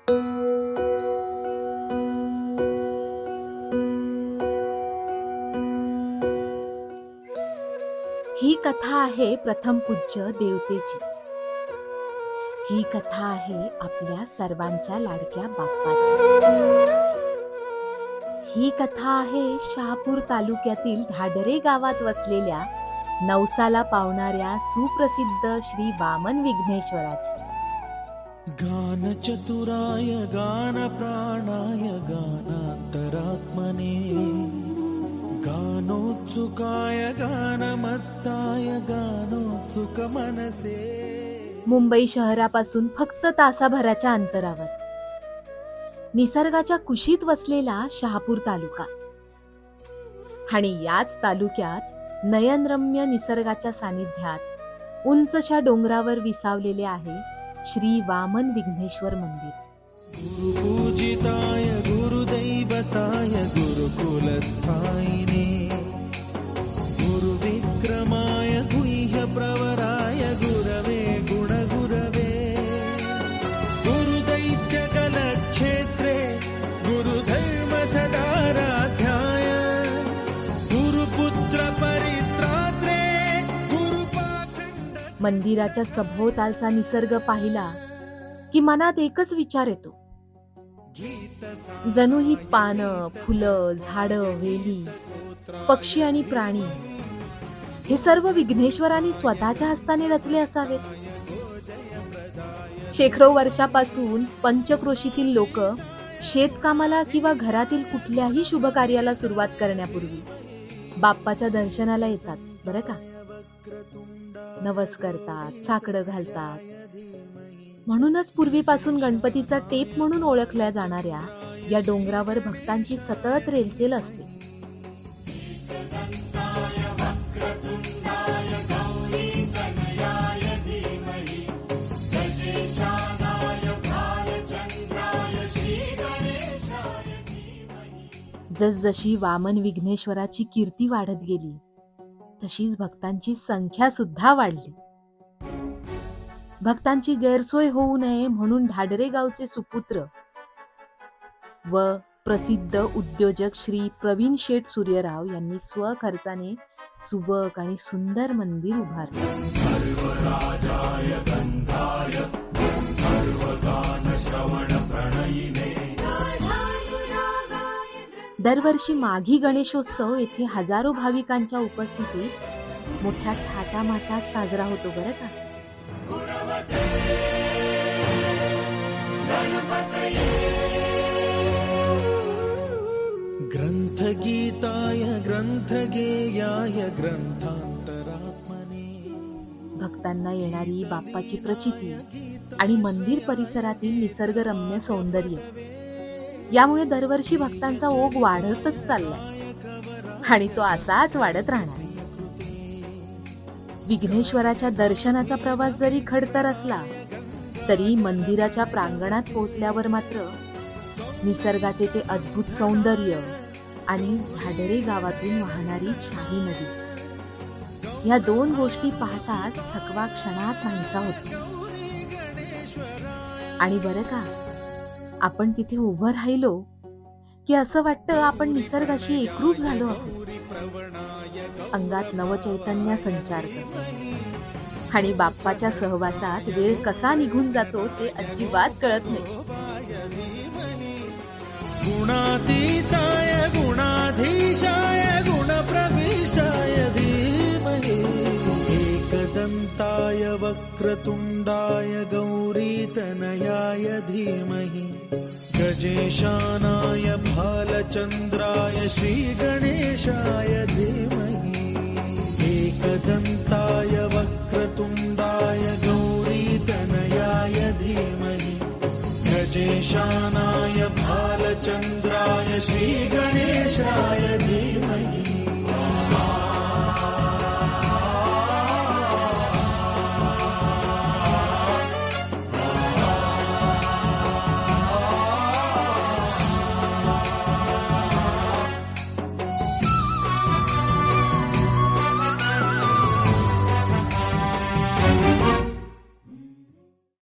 ही कथा आहे प्रथम पूज्य देवतेची. ही कथा आहे आपल्या सर्वांच्या लाडक्या बाप्पाची. ही कथा आहे शहापूर तालुक्यातील धाडरे गावात वसलेल्या नवसाला पावणाऱ्या सुप्रसिद्ध श्री वामन विघ्नेश्वराची. गान चतुराय गान प्राणाय गानांतरात्मने गानोत्सुकाय गानमत्ताय गानोत्सुक मनसे. मुंबई शहरापासून फक्त तासाभराच्या अंतरावर निसर्गाच्या कुशीत वसलेला शहापूर तालुका. आणि याच तालुक्यात नयनरम्य निसर्गाच्या सानिध्यात उंचशा डोंगरावर विसावलेले आहे श्री वामन विघ्नेश्वर मंदिर. गुरुपूजिताय गुरुदैवताय गुरुकुलस्थायिने गुरुविक्रमाय गुह्य प्रवराय गुरवे गुणगुरवे गुरुदैत्यकलक्षेत्रे गुरुधर्म सदाराध्याय गुरुपुत्र परित्रात्रे गुरुपाखंड. मंदिराच्या सभोवतालचा निसर्ग पाहिला की मनात एकच विचार येतो. जणू ही पानं, फुलं, झाडं, वेली, पक्षी आणि प्राणी हे सर्व विघ्नेश्वरांनी स्वतःच्या हस्ताने रचले असावेत. शेकडो वर्षापासून पंचक्रोशीतील लोक शेतकामाला किंवा घरातील कुठल्याही शुभ कार्याला सुरुवात करण्यापूर्वी बाप्पाच्या दर्शनाला येतात बरं का. नवस करतात, साकडं घालतात. म्हणूनच पूर्वीपासून गणपतीचा टेप म्हणून ओळखल्या जाणाऱ्या या डोंगरावर भक्तांची सतत रेलचेल असते. जसजशी वामन विघ्नेश्वराची कीर्ती वाढत गेली तशीच भक्तांची संख्या सुद्धा वाढली. भक्तांची गैरसोय होऊ नये म्हणून धाडरे गावचे सुपुत्र व प्रसिद्ध उद्योजक श्री प्रवीण शेठ सूर्यराव यांनी स्वखर्चाने सुबक आणि सुंदर मंदिर उभारले. दरवर्षी माघी गणेशोत्सव येथे हजारो भाविकांच्या उपस्थितीत मोठ्या थाटामाटात साजरा होतो बरं का. ग्रंथगीताय ग्रंथगेयाय ग्रंथांतरात्मने. भक्तांना येणारी बाप्पाची प्रचिती आणि मंदिर परिसरातील निसर्गरम्य सौंदर्य यामुळे दरवर्षी भक्तांचा ओघ वाढतच चाललाय आणि तो असाच वाढत राहणार. विघ्नेश्वराच्या दर्शनाचा प्रवास जरी खडतर असला तरी मंदिराच्या प्रांगणात पोहोचल्यावर मात्र निसर्गाचे ते अद्भुत सौंदर्य आणि धाडरे गावातून वाहणारी शाही नदी या दोन गोष्टी पाहताच थकवा क्षणात नाहीसा होतो. आणि बरं का, आपण तिथे उभं राहिलो की असं वाटतं आपण निसर्गाशी एकरूप झालो आहोत. अंगात नवचैतन्य संचारतं आणि बाप्पाच्या सहवासात वेळ कसा निघून जातो ते अजिबात कळत नाही. गुणातीताय गुणाधीशाय गुणप्रविष्टाय धीमहि एकदन्ताय वक्रतुण्डाय गौरीतनयाय धीमहि गजेशानाय भालचन्द्राय श्रीगणेशाय धीमहि एकदन्ताय वक्रतुण्डाय गौरीतनयाय धीमहि गजेशानाय भालचन्द्राय श्री